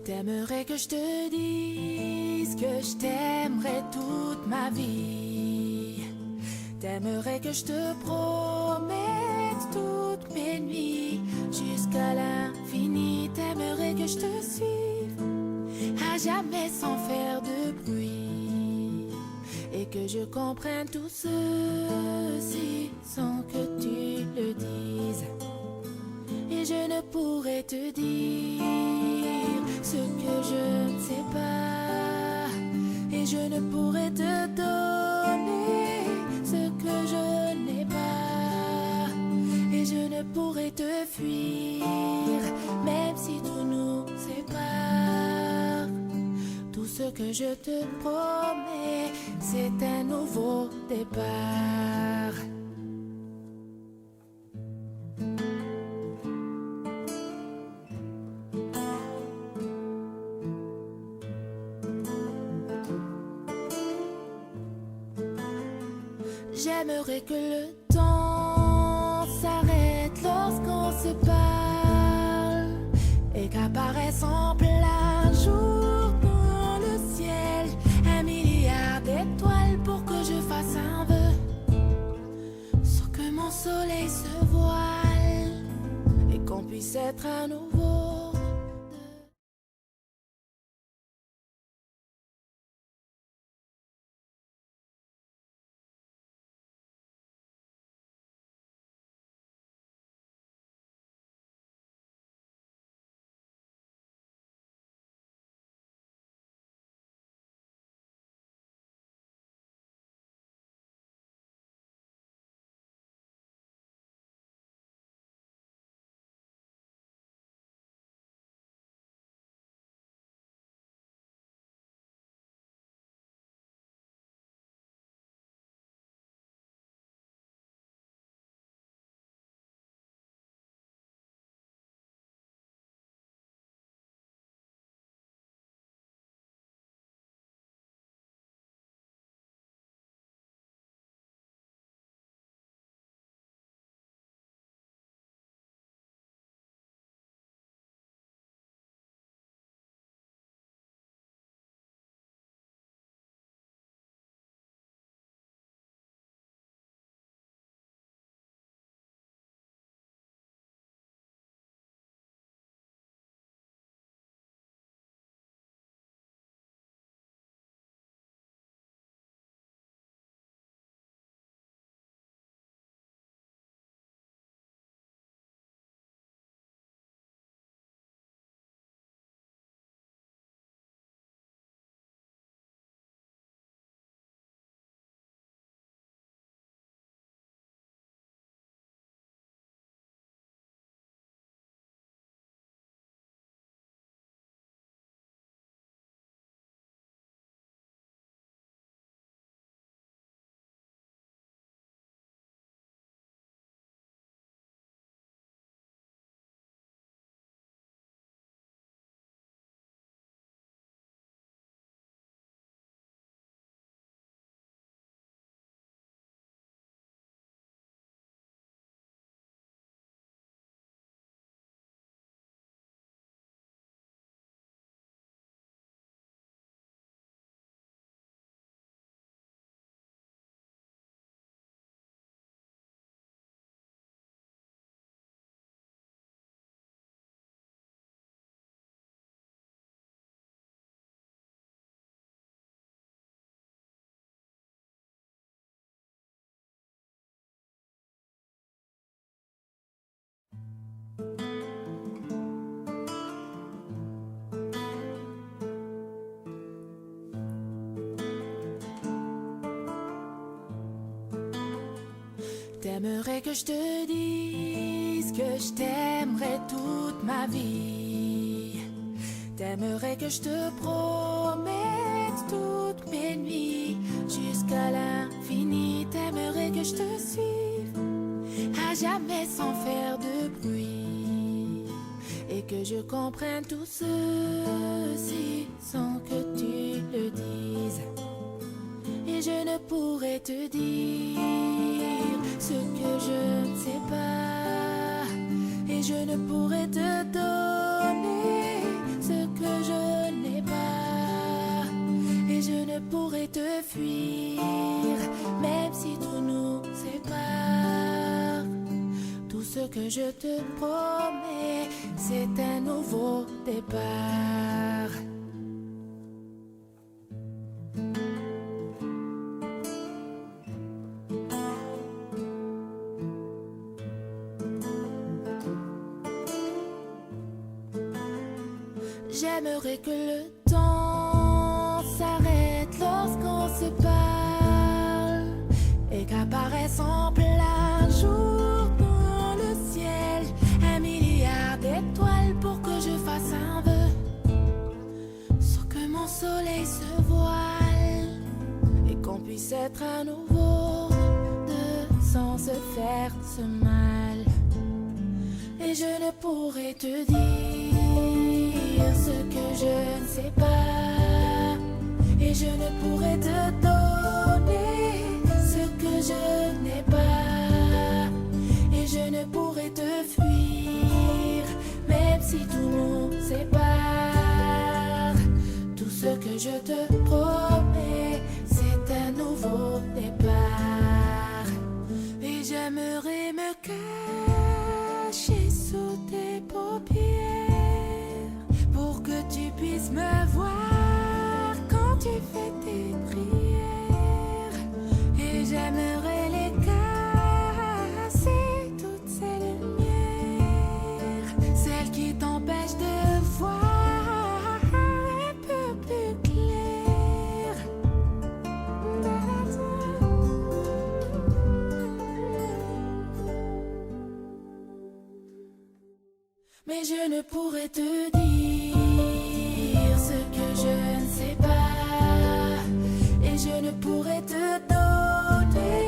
T'aimerais que je te dise que je t'aimerais toute ma vie. T'aimerais que je te promette toutes mes nuits jusqu'à l'infini. T'aimerais que je te suive à jamais sans faire de bruit. Et que je comprenne tout ceci sans que tu le dises. Et je ne pourrais te dire ce que je ne sais pas. Et je ne pourrais te donner ce que je n'ai pas. Et je ne pourrais te fuir, même si tout nous sépare. Tout ce que je te promets, c'est un nouveau départ. J'aimerais que le temps s'arrête lorsqu'on se parle et qu'apparaisse en plein jour dans le ciel 1 milliard d'étoiles pour que je fasse un vœu sans que mon soleil se voile et qu'on puisse être à nouveau. T'aimerais que je te dise que je t'aimerais toute ma vie. T'aimerais que je te promette toutes mes nuits jusqu'à l'infini. T'aimerais que je te suive à jamais sans faire de bruit. Et que je comprenne tout ceci sans que tu le dises. te dire ce que je ne sais pas. Et je ne pourrais te donner ce que je n'ai pas. Et je ne pourrais te fuir, même si tout nous sépare. Tout ce que je te promets, c'est un nouveau départ. J'aimerais que le temps s'arrête lorsqu'on se parle et qu'apparaisse en plein jour dans le ciel un milliard d'étoiles pour que je fasse un vœu, sans que mon soleil se voile et qu'on puisse être à nouveau deux sans se faire ce mal. Et je ne pourrais te dire ce que je ne sais pas. Et je ne pourrais te donner ce que je n'ai pas. Et je ne pourrais te fuir, même si tout nous sépare. Tout ce que je te promets, c'est un nouveau départ. Et j'aimerais me cacher sous tes paupières pour que tu puisses me voir quand tu fais tes prières. Et j'aimerais les casser, toutes ces lumières, celles qui t'empêchent de voir un peu plus clair. Mais je ne pourrais te dire ce que je ne sais pas. Et je ne pourrais te donner